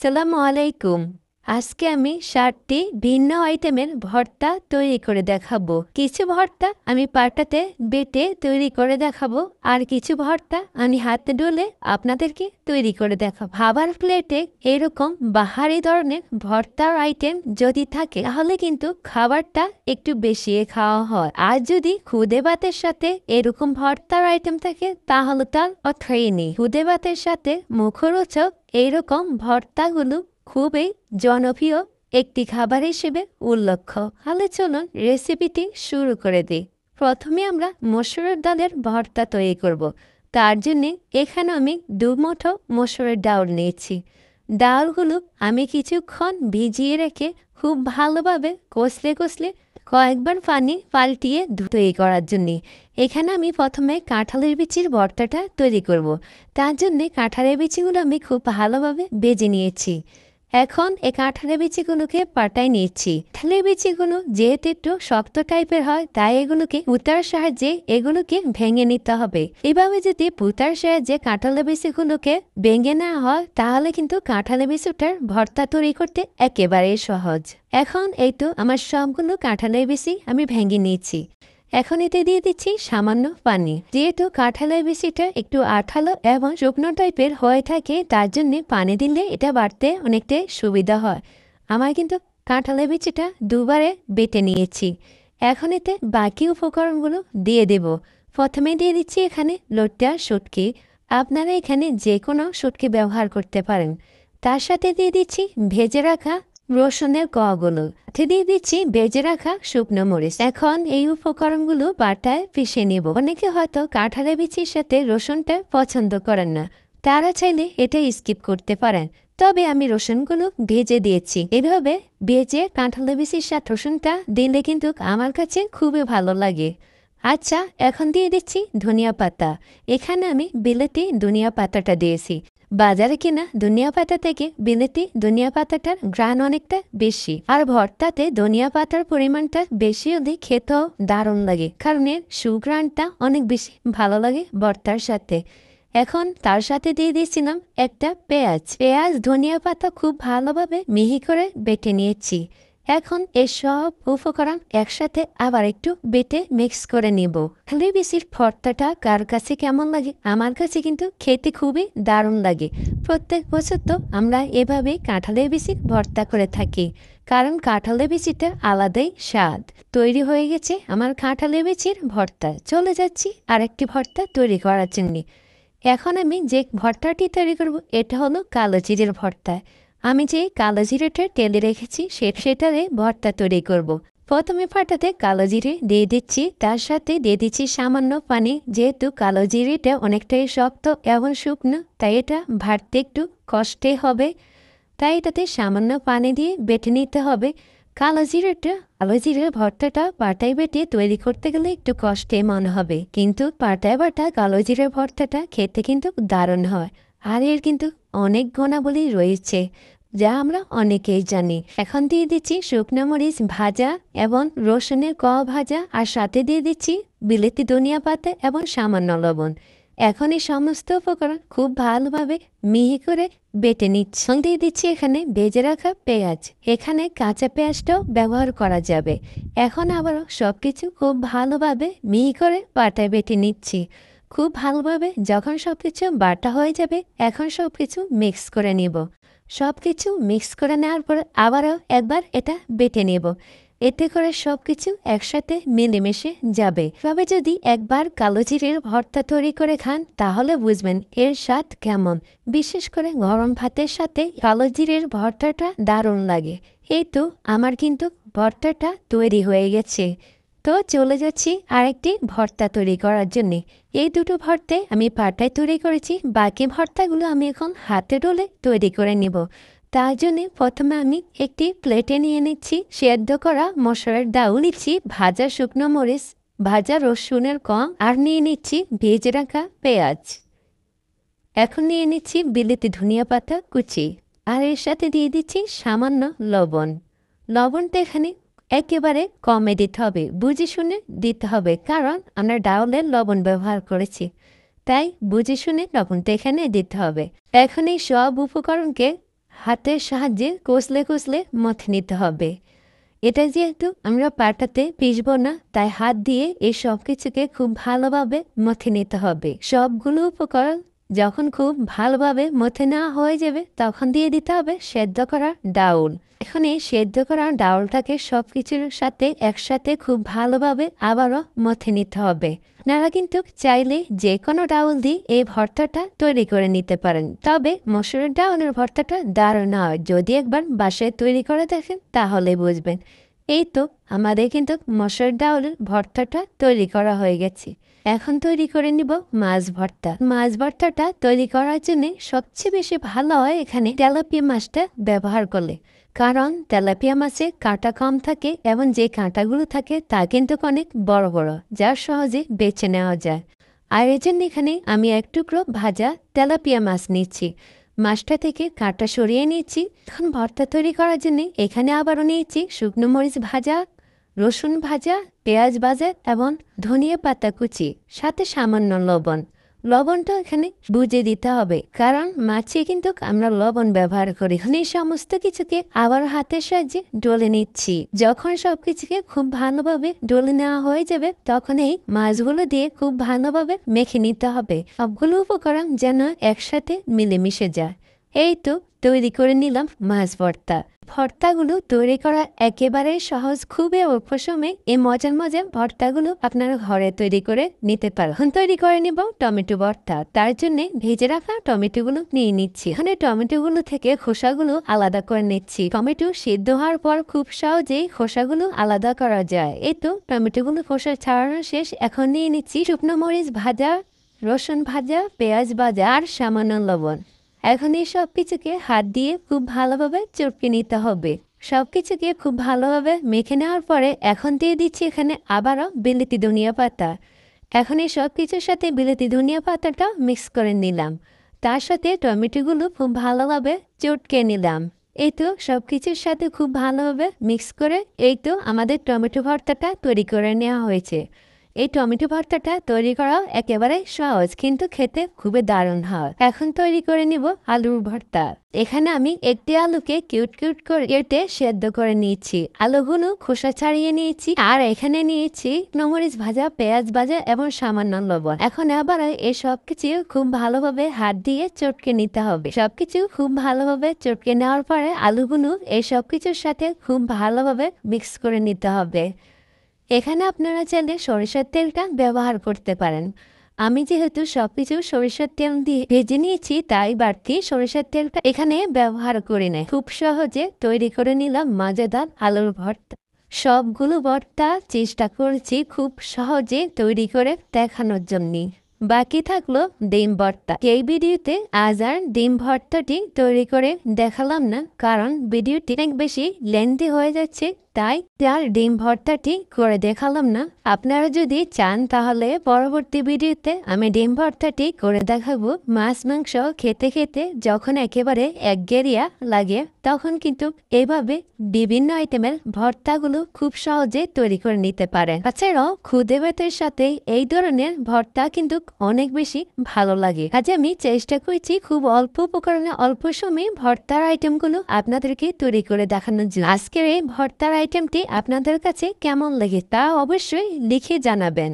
সালামু আলাইকুম। আজকে আমি ৭টি ভিন্ন আইটেমের ভর্তা তৈরি করে দেখাবো। কিছু ভর্তা আমি পাটাতে বেটে তৈরি করে দেখাবো, আর কিছু ভর্তা আমি হাতে ডলে আপনাদেরকে তৈরি করে দেখাবো। খাবার প্লেটে এরকম বাহারি ধরনের ভর্তার আইটেম যদি থাকে তাহলে কিন্তু খাবারটা একটু বেশি খাওয়া হয়। আর যদি খুদে ভাতের সাথে এরকম ভর্তার আইটেম থাকে তাহলে তার অর্থই নেই। খুদে ভাতের সাথে মুখরোচক এইরকম ভর্তাগুলো খুবই জনপ্রিয় একটি খাবার হিসেবে উল্লেখ্য। তাহলে চলুন রেসিপিটি শুরু করে দিই। প্রথমে আমরা মসুরের ডালের ভর্তা তৈরি করব। তার জন্য এখানে আমি 2 মুঠো মসুরের ডাল নিয়েছি। ডালগুলো আমি কিছুক্ষণ ভিজিয়ে রেখে খুব ভালোভাবে কষলে কয়েকবার পানি পাল্টিয়ে তৈরি করার জন্যে। এখানে আমি প্রথমে কাঁঠালের বিচির ভর্তাটা তৈরি করব। তার জন্যে কাঁঠালের বিচিগুলো আমি খুব ভালোভাবে ভেজে নিয়েছি। এখন এই কাঁঠালের বিচিগুলোকে পাটায় নিয়েছি। কাঁঠালের বিচিগুলো যেহেতু একটু শক্ত টাইপের হয়, তাই এগুলোকে পুতার সাহায্যে এগুলোকে ভেঙে নিতে হবে। এভাবে যদি পুতার সাহায্যে কাঁঠালের বিচিগুলোকে ভেঙে নেওয়া হয় তাহলে কিন্তু কাঁঠালের বিচিটার ভর্তা তৈরি করতে একেবারেই সহজ। এখন এই তো আমার সবগুলো কাঁঠালের বিচি আমি ভেঙে নিয়েছি। এখন এতে দিয়ে দিচ্ছি সামান্য পানি। যেহেতু কাঁঠালের বিচিটা একটু আঠালো এবং শুকনো টাইপের হয়ে থাকে, তার জন্য পানি দিলে এটা বাড়তে অনেকটাই সুবিধা হয়। আমার কিন্তু কাঁঠালের বিচিটা দুবারে বেটে নিয়েছি। এখন এতে বাকি উপকরণগুলো দিয়ে দেব। প্রথমে দিয়ে দিচ্ছি এখানে লোটটা শুটকি। আপনারা এখানে যে কোনো শুটকি ব্যবহার করতে পারেন। তার সাথে দিয়ে দিচ্ছি ভেজে রাখা রসুনের কোয়াগুলো। দিয়ে দিচ্ছি ভেজে রাখা শুকনো মরিচ। এখন এই উপকরণগুলো বাটায় পিষে নেব। অনেকে হয়তো কাঁঠালের বিচির সাথে রসুনটা পছন্দ করেন না, তারা চাইলে এটা স্কিপ করতে পারেন। তবে আমি রসুনগুলো ভেজে দিয়েছি। এভাবে ভেজে কাঁঠালের বিচির সাথে রসুনটা দিলে কিন্তু আমার কাছে খুবই ভালো লাগে। আচ্ছা, এখন দিয়ে দিচ্ছি ধনিয়া পাতা। এখানে আমি বিলেতি ধনিয়া পাতাটা দিয়েছি। বাজারে কিনা ধনিয়া পাতা থেকে বিলেতি ধনিয়া পাতাটার ঘ্রাণ অনেকটা বেশি, আর ভর্তাতে ধনিয়া পাতার পরিমাণটা বেশি হলে খেতেও দারুণ লাগে, কারণ এর সুঘ্রাণটা অনেক বেশি ভালো লাগে ভর্তার সাথে। এখন তার সাথে দিয়ে দিয়েছিলাম একটা পেঁয়াজ ধনিয়া পাতা খুব ভালোভাবে মিহি করে বেটে নিয়েছি। এখন এসব উপকরণ একসাথে আবার একটু বেটে মিক্স করে নিব। কাঁঠালের বিচির ভর্তাটা কার কাছে কেমন লাগে? আমার কাছে কিন্তু খেতে খুবই দারুণ লাগে। প্রত্যেক বছর তো আমরা এভাবে কাঁঠালের বিচির ভর্তা করে থাকি, কারণ কাঁঠালের বিচিটা আলাদাই স্বাদ। তৈরি হয়ে গেছে আমার কাঁঠালের বিচির ভর্তা। চলে যাচ্ছি আরেকটি ভর্তা তৈরি করার জন্য। এখন আমি যে ভর্তাটি তৈরি করব এটা হলো কালো জিরের ভর্তা। আমি যে কালো জিরেটা তেলে রেখেছি সেটারে ভর্তা তৈরি করব। প্রথমে ফাটাতে কালো জিরে দিয়ে দিচ্ছি, তার সাথে দিয়ে দিচ্ছি সামান্য পানি। যেহেতু কালো জিরেটা অনেকটাই শক্ত এবং শুকনো, তাই এটা ভাজতে একটু কষ্টে হবে, তাই এটাতে সামান্য পানি দিয়ে বেটে নিতে হবে। কালো জিরের ভর্তাটা পাটায় বেটে তৈরি করতে গেলে একটু কষ্টে মনে হবে, কিন্তু পাটায় বাটা কালো জিরের ভর্তাটা খেতে কিন্তু দারুণ হয়। আর এর কিন্তু অনেক গুণাবলী রয়েছে, যা আমরা অনেকেই জানি। এখন দিয়ে দিচ্ছি শুকনো মরিচ ভাজা এবং রসুনের কোয়া ভাজা, আর সাথে দিয়ে দিচ্ছি বিলেতি ধনিয়া পাতা এবং সামান্য লবণ। এখন এই সমস্ত উপকরণ খুব ভালোভাবে মিহি করে বেটে নিচ্ছি। দিয়ে দিচ্ছি এখানে ভেজে রাখা পেঁয়াজ। এখানে কাঁচা পেঁয়াজটাও ব্যবহার করা যাবে। এখন আবারও সবকিছু খুব ভালোভাবে মিহি করে পাটায় বেটে নিচ্ছি। খুব ভালোভাবে যখন সবকিছু বাটা হয়ে যাবে, এখন সবকিছু মিক্স করে নিব। সবকিছু মিক্স করে নেওয়ার পর আবারও একবার এটা বেটে নেব। এতে করে সবকিছু একসাথে মিলেমিশে যাবে। তবে যদি একবার কালো জিরের ভর্তা তৈরি করে খান তাহলে বুঝবেন এর স্বাদ কেমন। বিশেষ করে গরম ভাতের সাথে কালো জিরের ভর্তাটা দারুণ লাগে। এই তো আমার কিন্তু ভর্তাটা তৈরি হয়ে গেছে। তো চলে যাচ্ছি আরেকটি ভর্তা তৈরি করার জন্যে। এই দুটো ভর্তায় আমি পাটায় তৈরি করেছি, বাকি ভর্তাগুলো আমি এখন হাতে ডলে তৈরি করে নিব। তার জন্যে প্রথমে আমি একটি প্লেটে নিয়ে নিচ্ছি সেদ্ধ করা মসুরের ডাল, নিচ্ছি ভাজা শুকনো মরিচ, ভাজা রসুনের কোয়া, আর নিয়ে নিচ্ছি ভেজে রাখা পেঁয়াজ। এখন নিয়ে নিচ্ছি বিলেতি ধনিয়া পাতা কুচি, আর এর সাথে দিয়ে দিচ্ছি সামান্য লবণ। লবণটা এখানে একেবারে কমে দিতে হবে, বুঝে শুনে দিতে হবে, কারণ আমরা ডাউলের লবণ ব্যবহার করেছি, তাই বুঝে শুনে লবণটা এখানে দিতে হবে। এখন এই সব উপকরণকে হাতের সাহায্যে কষলে কষলে মথে নিতে হবে। এটা যেহেতু আমরা পাটাতে পিষবো না, তাই হাত দিয়ে এই সব কিছুকে খুব ভালোভাবে মথে নিতে হবে। সবগুলো উপকরণ যখন খুব ভালোভাবে মথে নেওয়া হয়ে যাবে, তখন দিয়ে দিতে হবে সেদ্ধ করা ডাউল। এখন এই সেদ্ধ করা ডাউলটাকে সবকিছুর সাথে একসাথে খুব ভালোভাবে আবারও মথে নিতে হবে। আপনারা কিন্তু চাইলে যে কোনো ডাউল দিয়ে এই ভর্তাটা তৈরি করে নিতে পারেন, তবে মসুরের ডাউলের ভর্তাটা দারুণ হয়। যদি একবার বাসায় তৈরি করে দেখেন তাহলে বুঝবেন। এই তো আমাদের কিন্তু মসুরের ডাউলের ভর্তাটা তৈরি করা হয়ে গেছে। এখন তৈরি করে নিব মাছ ভর্তা। মাছ ভর্তাটা তৈরি করার জন্য সবচেয়ে বেশি ভালো হয় এখানে তেলাপিয়া মাছটা ব্যবহার করলে, কারণ তেলাপিয়া মাছে কাঁটা কম থাকে এবং যে কাঁটাগুলো থাকে তা কিন্তু অনেক বড় বড়, যা সহজে বেছে নেওয়া যায়। আর এই জন্য এখানে আমি এক টুকরো ভাজা তেলাপিয়া মাছ নিচ্ছি। মাছটা থেকে কাঁটা সরিয়ে নিচ্ছি। এখন ভর্তা তৈরি করার জন্য এখানে আবারও নিয়েছি শুকনো মরিচ ভাজা, রসুন ভাজা, পেঁয়াজ ভাজা এবং ধনিয়া পাতা কুচি, সাথে সামান্য লবণ। লবণটা এখানে বুঝে দিতে হবে, কারণ মাছে কিন্তু আমরা লবণ ব্যবহার করি। এই সমস্ত কিছুকে আবার হাতের সাহায্যে ডলে নিচ্ছি। যখন সবকিছুকে খুব ভালোভাবে ডলে নেওয়া হয়ে যাবে, তখন এই মাছগুলো দিয়ে খুব ভালোভাবে মেখে নিতে হবে। সবগুলো উপকরণ যেন একসাথে মিলেমিশে যায়। এই তো তৈরি করে নিলাম মাছ ভর্তা। ভর্তাগুলো তৈরি করা একেবারে সহজ, খুবই অল্প সময়ে এই মজার মজার ভর্তাগুলো আপনারা ঘরে তৈরি করে নিতে পারেন। এখন তৈরি করে নিব টমেটো ভর্তা। তার জন্য ভেজে রাখা টমেটোগুলো নিয়ে নিচ্ছি। এখানে টমেটোগুলো থেকে খোসাগুলো আলাদা করে নিচ্ছি। টমেটো সিদ্ধ হওয়ার পর খুব সহজেই খোসাগুলো আলাদা করা যায়। এই তো টমেটোগুলো খোসা ছাড়ানো শেষ। এখন নিয়ে নিচ্ছি শুকনো মরিচ ভাজা, রসুন ভাজা, পেঁয়াজ ভাজা আর সামান্য লবণ। এখন এই সব কিছুকে হাত দিয়ে খুব ভালোভাবে চটকে নিতে হবে। সব কিছুকে খুব ভালোভাবে মেখে নেওয়ার পরে এখন দিয়ে দিচ্ছি এখানে আবারও বিলেতি ধনিয়া পাতা। এখন এই সব কিছুর সাথে বিলেতি ধনিয়া পাতাটা মিক্স করে নিলাম। তার সাথে টমেটোগুলো খুব ভালোভাবে চটকে নিলাম। এই তো সব কিছুর সাথে খুব ভালোভাবে মিক্স করে এই তো আমাদের টমেটো ভর্তাটা তৈরি করে নেওয়া হয়েছে। এই টমেটো ভর্তাটা তৈরি করা একেবারে সহজ, কিন্তু খেতে খুবই দারুণ হয়। এখন তৈরি করে নিব আলুর ভর্তা। এখানে আমি একটি আলুকে কিউট কিউট করে কেটে সেদ্ধ করে নিয়েছি। আলুগুলো খোসা ছাড়িয়ে নিয়েছি। আর এখানে নিয়েছি মরিচ ভাজা, পেঁয়াজ ভাজা এবং সামান্য লবণ। এখন আবার এই সবকিছু খুব ভালোভাবে হাত দিয়ে চটকে নিতে হবে। সবকিছু খুব ভালোভাবে চটকে নেওয়ার পরে আলুগুলো এই সবকিছুর সাথে খুব ভালোভাবে মিক্স করে নিতে হবে। এখানে আপনারা চাইলে সরিষার তেলটা ব্যবহার করতে পারেন। আমি যেহেতু সবকিছু সরিষার তেল দিয়ে ভেজে নিয়েছি, তাই বাড়তি সরিষার তেলটা এখানে ব্যবহার করি না। খুব সহজে তৈরি করে নিলাম মজাদার আলুর ভর্তা। সবগুলো ভর্তা চেষ্টা করেছি খুব সহজে তৈরি করে দেখানোর জন্য। বাকি থাকলো ডিম ভর্তা। এই ভিডিওতে আজ আর ডিম ভর্তাটি তৈরি করে দেখালাম না, কারণ ভিডিওটি অনেক বেশি লেন্থি হয়ে যাচ্ছে, তাই আর ডিম ভর্তাটি করে দেখালাম না। আপনারা যদি চান তাহলে পরবর্তী ভিডিওতে আমি ডিম ভর্তাটি করে দেখাবো। মাছ মাংস খেতে খেতে যখন একেবারে একঘেরিয়া লাগে, তখন কিন্তু এভাবে বিভিন্ন আইটেমের ভর্তাগুলো খুব সহজে তৈরি করে নিতে পারেন। তাছাড়াও খুদে ভাতের সাথে এই ধরনের ভর্তা কিন্তু অনেক বেশি ভালো লাগে। আজ আমি চেষ্টা করেছি খুব অল্প উপকরণে অল্প সময়ে ভর্তার আইটেমগুলো আপনাদেরকে তৈরি করে দেখানোর জন্য। আজকের এই ভর্তার আইটেমটি আপনাদের কাছে কেমন লাগে তা অবশ্যই লিখে জানাবেন।